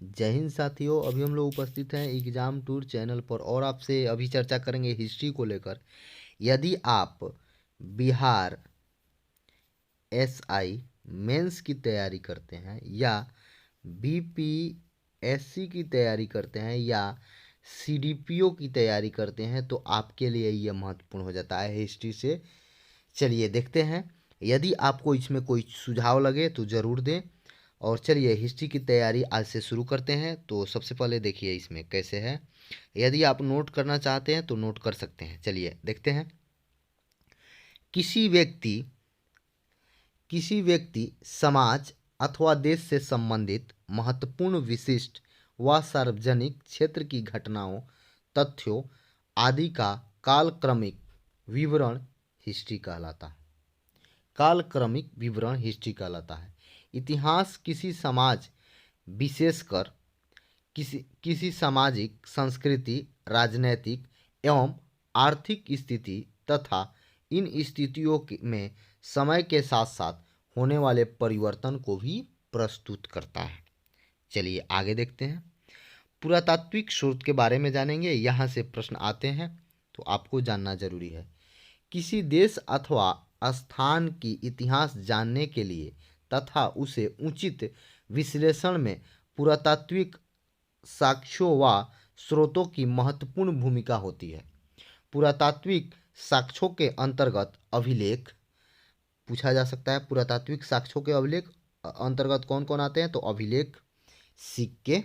जय हिंद साथियों, अभी हम लोग उपस्थित हैं एग्जाम टूर चैनल पर और आपसे अभी चर्चा करेंगे हिस्ट्री को लेकर। यदि आप बिहार एसआई मेंस की तैयारी करते हैं या बीपीएससी की तैयारी करते हैं या सीडीपीओ की तैयारी करते हैं तो आपके लिए ये महत्वपूर्ण हो जाता है हिस्ट्री से। चलिए देखते हैं, यदि आपको इसमें कोई सुझाव लगे तो ज़रूर दें। और चलिए हिस्ट्री की तैयारी आज से शुरू करते हैं। तो सबसे पहले देखिए इसमें कैसे है। यदि आप नोट करना चाहते हैं तो नोट कर सकते हैं। चलिए देखते हैं। किसी व्यक्ति समाज अथवा देश से संबंधित महत्वपूर्ण विशिष्ट व सार्वजनिक क्षेत्र की घटनाओं, तथ्यों आदि का कालक्रमिक विवरण हिस्ट्री कहलाता है। कालक्रमिक विवरण हिस्ट्री कहलाता है। इतिहास किसी समाज, विशेषकर किसी सामाजिक, संस्कृति, राजनैतिक एवं आर्थिक स्थिति तथा इन स्थितियों में समय के साथ साथ होने वाले परिवर्तन को भी प्रस्तुत करता है। चलिए आगे देखते हैं। पुरातात्विक स्रोत के बारे में जानेंगे। यहाँ से प्रश्न आते हैं तो आपको जानना जरूरी है। किसी देश अथवा स्थान की इतिहास जानने के लिए तथा उसे उचित विश्लेषण में पुरातात्विक साक्ष्यों व स्रोतों की महत्वपूर्ण भूमिका होती है। पुरातात्विक साक्ष्यों के अंतर्गत अभिलेख पूछा जा सकता है। पुरातात्विक साक्ष्यों के अभिलेख अंतर्गत कौन कौन आते हैं? तो अभिलेख, सिक्के,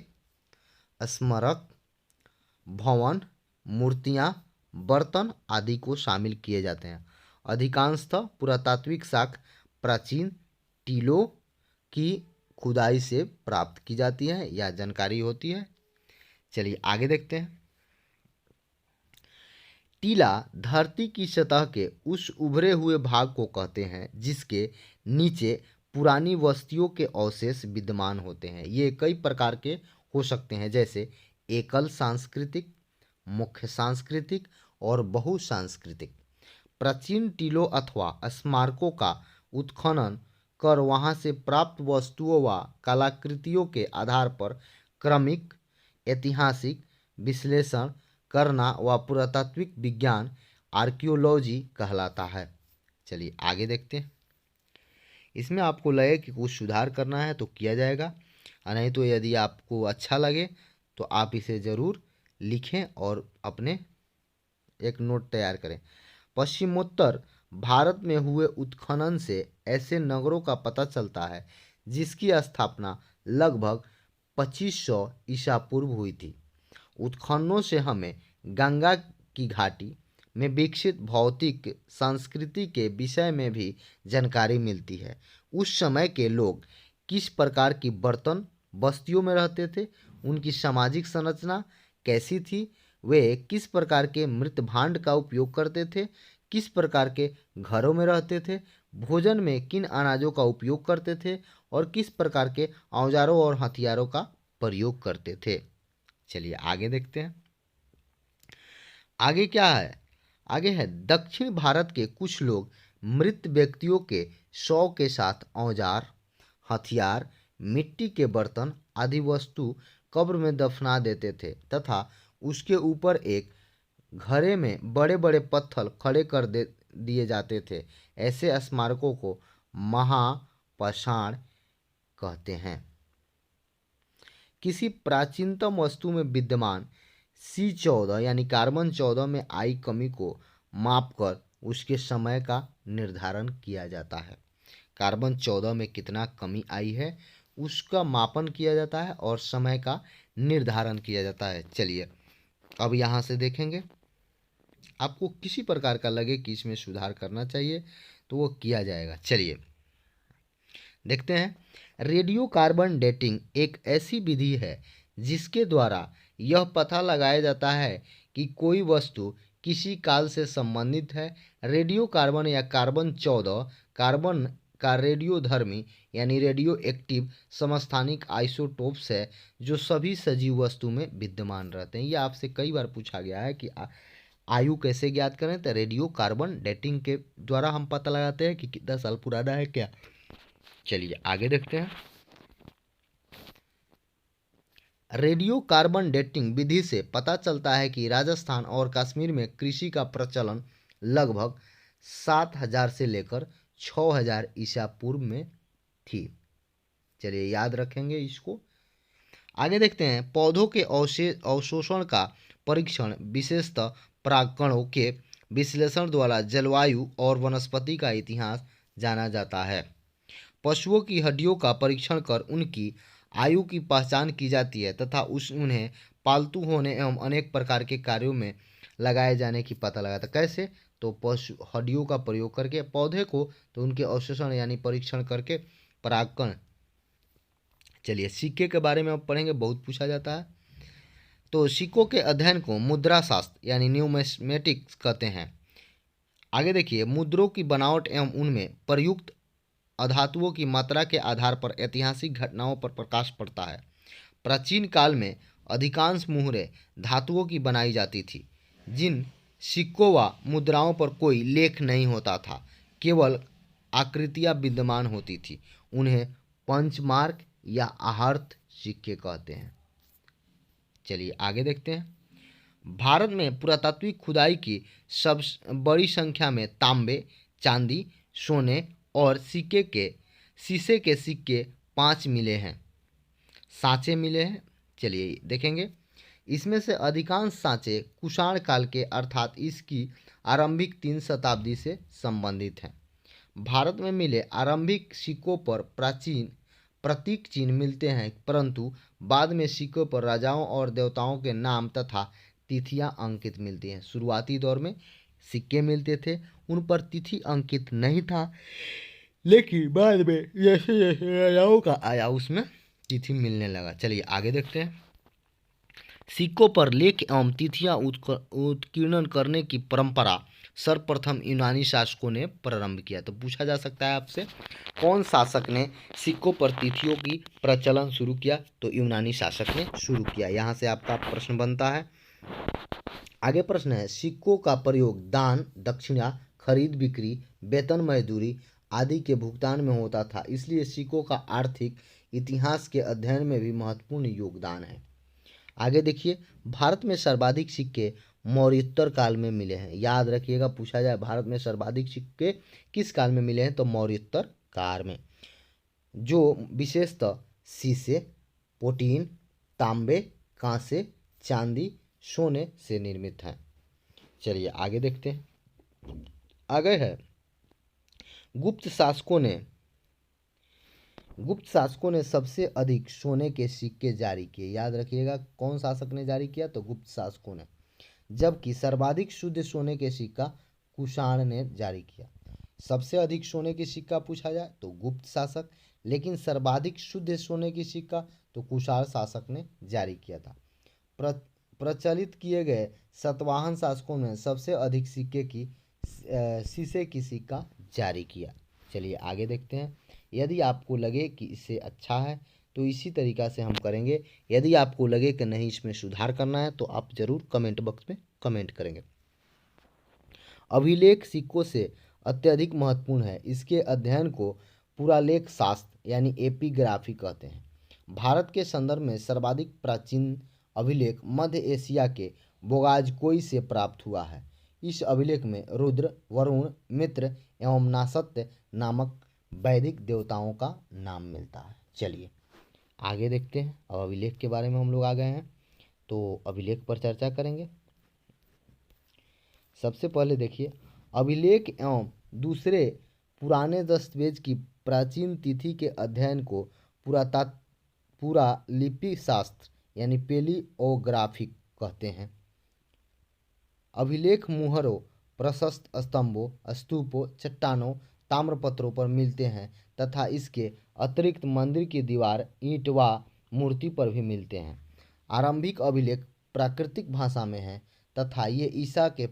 स्मारक, भवन, मूर्तियाँ, बर्तन आदि को शामिल किए जाते हैं। अधिकांशतः पुरातात्विक साक्ष्य प्राचीन टीलों की खुदाई से प्राप्त की जाती है या जानकारी होती है। चलिए आगे देखते हैं। टीला धरती की सतह के उस उभरे हुए भाग को कहते हैं जिसके नीचे पुरानी बस्तियों के अवशेष विद्यमान होते हैं। ये कई प्रकार के हो सकते हैं, जैसे एकल सांस्कृतिक, मुख्य सांस्कृतिक और बहुसांस्कृतिक। प्राचीन टीलों अथवा स्मारकों का उत्खनन कर वहां से प्राप्त वस्तुओं व कलाकृतियों के आधार पर क्रमिक ऐतिहासिक विश्लेषण करना व पुरातात्विक विज्ञान आर्कियोलॉजी कहलाता है। चलिए आगे देखते हैं। इसमें आपको लगे कि कुछ सुधार करना है तो किया जाएगा, और नहीं तो यदि आपको अच्छा लगे तो आप इसे ज़रूर लिखें और अपने एक नोट तैयार करें। पश्चिमोत्तर भारत में हुए उत्खनन से ऐसे नगरों का पता चलता है जिसकी स्थापना लगभग 2500 ईसा पूर्व हुई थी। उत्खननों से हमें गंगा की घाटी में विकसित भौतिक संस्कृति के विषय में भी जानकारी मिलती है। उस समय के लोग किस प्रकार की बर्तन बस्तियों में रहते थे, उनकी सामाजिक संरचना कैसी थी, वे किस प्रकार के मृत भांड का उपयोग करते थे, किस प्रकार के घरों में रहते थे, भोजन में किन अनाजों का उपयोग करते थे और किस प्रकार के औजारों और हथियारों का प्रयोग करते थे। चलिए आगे देखते हैं। आगे क्या है? आगे है दक्षिण भारत के कुछ लोग मृत व्यक्तियों के शव के साथ औजार, हथियार, मिट्टी के बर्तन आदि वस्तु कब्र में दफना देते थे तथा उसके ऊपर एक घड़े में बड़े बड़े पत्थर खड़े कर दिए जाते थे। ऐसे स्मारकों को महापाषाण कहते हैं। किसी प्राचीनतम वस्तु में विद्यमान C14 यानी कार्बन 14 में आई कमी को मापकर उसके समय का निर्धारण किया जाता है। कार्बन 14 में कितना कमी आई है उसका मापन किया जाता है और समय का निर्धारण किया जाता है। चलिए अब यहाँ से देखेंगे, आपको किसी प्रकार का लगे कि इसमें सुधार करना चाहिए तो वो किया जाएगा। चलिए देखते हैं। रेडियो कार्बन डेटिंग एक ऐसी विधि है जिसके द्वारा यह पता लगाया जाता है कि कोई वस्तु किसी काल से संबंधित है। रेडियो कार्बन या कार्बन 14 कार्बन का रेडियोधर्मी यानी रेडियो एक्टिव समस्थानिक आइसोटोप्स है जो सभी सजीव वस्तु में विद्यमान रहते हैं। यह आपसे कई बार पूछा गया है कि आयु कैसे ज्ञात करें, तो रेडियो कार्बन डेटिंग के द्वारा हम पता लगाते हैं कि कितना साल पुराना है क्या। चलिए आगे देखते हैं। रेडियो कार्बन डेटिंग विधि से पता चलता है कि राजस्थान और कश्मीर में कृषि का प्रचलन लगभग 7,000 से लेकर 6,000 ईसा पूर्व में थी। चलिए याद रखेंगे इसको। आगे देखते हैं, पौधों के अवशोषण का परीक्षण विशेषतः परागकणों के विश्लेषण द्वारा जलवायु और वनस्पति का इतिहास जाना जाता है। पशुओं की हड्डियों का परीक्षण कर उनकी आयु की पहचान की जाती है तथा उन्हें पालतू होने एवं अनेक प्रकार के कार्यों में लगाए जाने की पता लगाता। कैसे? तो पशु हड्डियों का प्रयोग करके, पौधे को तो उनके अवशोषण यानी परीक्षण करके, परागकण। चलिए सिक्के के बारे में अब पढ़ेंगे, बहुत पूछा जाता है। तो सिक्कों के अध्ययन को मुद्रा शास्त्र यानी न्यूमिस्मेटिक्स कहते हैं। आगे देखिए, मुद्रों की बनावट एवं उनमें प्रयुक्त अधातुओं की मात्रा के आधार पर ऐतिहासिक घटनाओं पर प्रकाश पड़ता है। प्राचीन काल में अधिकांश मुहरें धातुओं की बनाई जाती थी, जिन सिक्कों व मुद्राओं पर कोई लेख नहीं होता था, केवल आकृतियां विद्यमान होती थी। उन्हें पंचमार्क या आहर्त सिक्के कहते हैं। चलिए आगे देखते हैं। भारत में पुरातात्विक खुदाई की सब बड़ी संख्या में तांबे, चांदी, सोने और शीशे के सिक्के 5 मिले हैं, सांचे मिले हैं। चलिए देखेंगे। इसमें से अधिकांश सांचे कुषाण काल के अर्थात इसकी आरंभिक 3 शताब्दी से संबंधित हैं। भारत में मिले आरंभिक सिक्कों पर प्राचीन प्रतीक चिन्ह मिलते हैं, परंतु बाद में सिक्कों पर राजाओं और देवताओं के नाम तथा तिथियां अंकित मिलती हैं। शुरुआती दौर में सिक्के मिलते थे, उन पर तिथि अंकित नहीं था, लेकिन बाद में जैसे जैसे राजाओं का आया उसमें तिथि मिलने लगा। चलिए आगे देखते हैं। सिक्कों पर लेख एवं तिथियां उत्कीर्णन करने की परंपरा सर्वप्रथम यूनानी शासकों ने प्रारंभ किया। तो पूछा जा सकता है आपसे, कौन शासक ने सिक्कों पर तिथियों की प्रचलन शुरू किया? तो यूनानी शासक ने शुरू किया। यहाँ से आपका प्रश्न बनता है। आगे प्रश्न है, सिक्कों का प्रयोग दान, दक्षिणा, खरीद बिक्री, वेतन मजदूरी आदि के भुगतान में होता था, इसलिए सिक्कों का आर्थिक इतिहास के अध्ययन में भी महत्वपूर्ण योगदान है। आगे देखिए, भारत में सर्वाधिक सिक्के मौर्योत्तर काल में मिले हैं। याद रखिएगा, पूछा जाए भारत में सर्वाधिक सिक्के किस काल में मिले हैं? तो मौर्योत्तर काल में, जो विशेषतः शीशे, पोटीन, तांबे, कांसे, चांदी, सोने से निर्मित हैं। चलिए आगे देखते हैं। आगे है, गुप्त शासकों ने सबसे अधिक सोने के सिक्के जारी किए। याद रखिएगा, कौन शासक ने जारी किया? तो गुप्त शासकों ने। जबकि सर्वाधिक शुद्ध सोने के सिक्का कुषाण ने जारी किया। सबसे अधिक सोने के सिक्का पूछा जाए तो गुप्त शासक, लेकिन सर्वाधिक शुद्ध सोने की सिक्का तो कुषाण शासक ने जारी किया था। प्रचलित किए गए सातवाहन शासकों ने सबसे अधिक शीशे की सिक्का जारी किया। चलिए आगे देखते हैं। यदि आपको लगे कि इससे अच्छा है तो इसी तरीक़ा से हम करेंगे। यदि आपको लगे कि नहीं, इसमें सुधार करना है, तो आप ज़रूर कमेंट बॉक्स में कमेंट करेंगे। अभिलेख सिक्कों से अत्यधिक महत्वपूर्ण है। इसके अध्ययन को पुरालेख शास्त्र यानी एपिग्राफी कहते हैं। भारत के संदर्भ में सर्वाधिक प्राचीन अभिलेख मध्य एशिया के बोगाजकोई से प्राप्त हुआ है। इस अभिलेख में रुद्र, वरुण, मित्र एवं नासत्य नामक वैदिक देवताओं का नाम मिलता है। चलिए आगे देखते हैं। अब अभिलेख के बारे में हम लोग आ गए हैं, तो अभिलेख पर चर्चा करेंगे। सबसे पहले देखिए, अभिलेख एवं दूसरे पुराने दस्तावेज की प्राचीन तिथि के अध्ययन को पुरालिपि शास्त्र यानी पेलियोग्राफी कहते हैं। अभिलेख मुहरों, प्रशस्त स्तंभों, स्तूपों, चट्टानों, ताम्रपत्रों पर मिलते हैं तथा इसके अतिरिक्त मंदिर की दीवार, ईंट व मूर्ति पर भी मिलते हैं। आरंभिक अभिलेख प्राकृतिक भाषा में हैं तथा ये ईसा के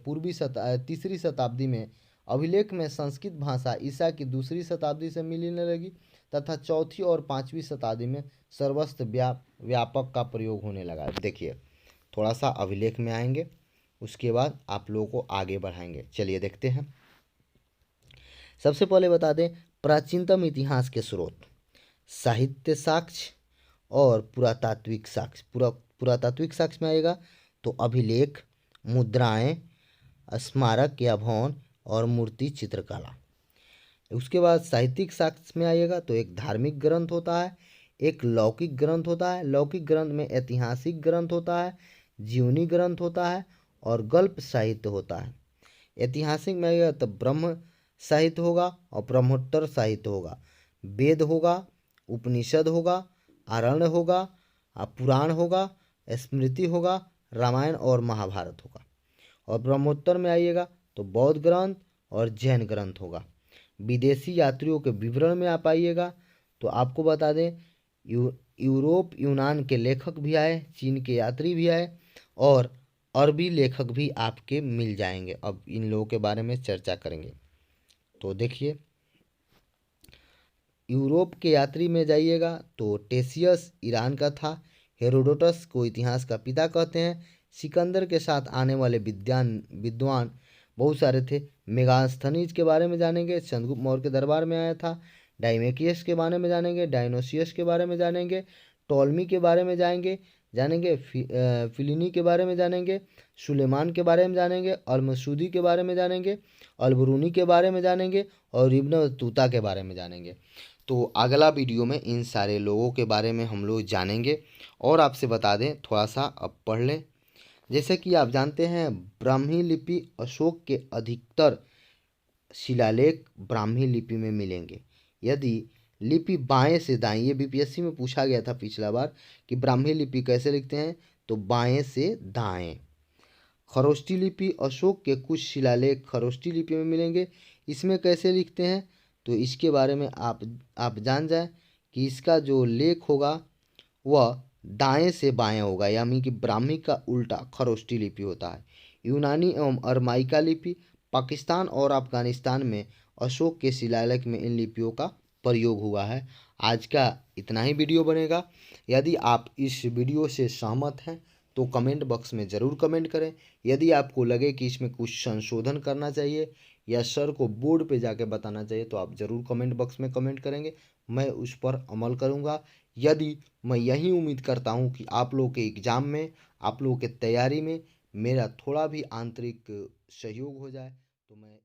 तीसरी शताब्दी में अभिलेख में संस्कृत भाषा ईसा की दूसरी शताब्दी से मिलने लगी तथा चौथी और 5वीं शताब्दी में सर्वत्र व्यापक का प्रयोग होने लगा। देखिए, थोड़ा सा अभिलेख में आएंगे, उसके बाद आप लोगों को आगे बढ़ाएंगे। चलिए देखते हैं। सबसे पहले बता दें, प्राचीनतम इतिहास के स्रोत, साहित्य साक्ष्य, और पुरातात्विक साक्ष्य। पुरातात्विक साक्ष्य में आएगा तो अभिलेख, मुद्राएं, स्मारक या भवन और मूर्ति चित्रकला। उसके बाद साहित्यिक साक्ष्य में आइएगा तो एक धार्मिक ग्रंथ होता है, एक लौकिक ग्रंथ होता है। लौकिक ग्रंथ में ऐतिहासिक ग्रंथ होता है, जीवनी ग्रंथ होता है और गल्प साहित्य होता है। ऐतिहासिक में आइएगा तो ब्रह्म साहित्य होगा और ब्रह्मोत्तर साहित्य होगा, वेद होगा, उपनिषद होगा, आरण्य होगा, पुराण होगा, स्मृति होगा, रामायण और महाभारत होगा। और ब्रह्मोत्तर में आइएगा तो बौद्ध ग्रंथ और जैन ग्रंथ होगा। विदेशी यात्रियों के विवरण में आप आइएगा तो आपको बता दें यूरोप यूनान के लेखक भी आए, चीन के यात्री भी आए और अरबी लेखक भी आपके मिल जाएंगे। अब इन लोगों के बारे में चर्चा करेंगे। तो देखिए, यूरोप के यात्री में जाइएगा तो टेसियस ईरान का था। हेरोडोटस को इतिहास का पिता कहते हैं। सिकंदर के साथ आने वाले विद्वान बहुत सारे थे। मेगास्थनीज के बारे में जानेंगे, चंद्रगुप्त मौर्य के दरबार में आया था। डाइमेकियस के बारे में जानेंगे, डायनोसियस के बारे में जानेंगे, टॉलमी के बारे में जानेंगे, फिलिनी के बारे में जानेंगे, सुलेमान के बारे में जानेंगे, अलमसूदी के बारे में जानेंगे, अलबरूनी के बारे में जानेंगे और इब्न बतूता के बारे में जानेंगे। तो अगला वीडियो में इन सारे लोगों के बारे में हम लोग जानेंगे। और आपसे बता दें, थोड़ा सा अब पढ़ लें। जैसे कि आप जानते हैं, ब्राह्मी लिपि अशोक के अधिकतर शिलालेख ब्राह्मी लिपि में मिलेंगे। यदि लिपि बाएं से दाएं, ये बीपीएससी में पूछा गया था पिछला बार कि ब्राह्मी लिपि कैसे लिखते हैं, तो बाएं से दाएं। खरोष्टी लिपि अशोक के कुछ शिलालेख खरोष्टी लिपि में मिलेंगे। इसमें कैसे लिखते हैं तो इसके बारे में आप जान जाए कि इसका जो लेख होगा वह दाएं से बाएं होगा, यानी कि ब्राह्मी का उल्टा खरोष्टी लिपि होता है। यूनानी एवं अरमाइका लिपि पाकिस्तान और अफगानिस्तान में अशोक के शिलालेख में इन लिपियों का प्रयोग हुआ है। आज का इतना ही वीडियो बनेगा। यदि आप इस वीडियो से सहमत हैं तो कमेंट बॉक्स में ज़रूर कमेंट करें। यदि आपको लगे कि इसमें कुछ संशोधन करना चाहिए या सर को बोर्ड पे जाके बताना चाहिए तो आप ज़रूर कमेंट बॉक्स में कमेंट करेंगे, मैं उस पर अमल करूँगा। यदि मैं यही उम्मीद करता हूँ कि आप लोगों के एग्ज़ाम में, आप लोगों के तैयारी में मेरा थोड़ा भी आंतरिक सहयोग हो जाए तो मैं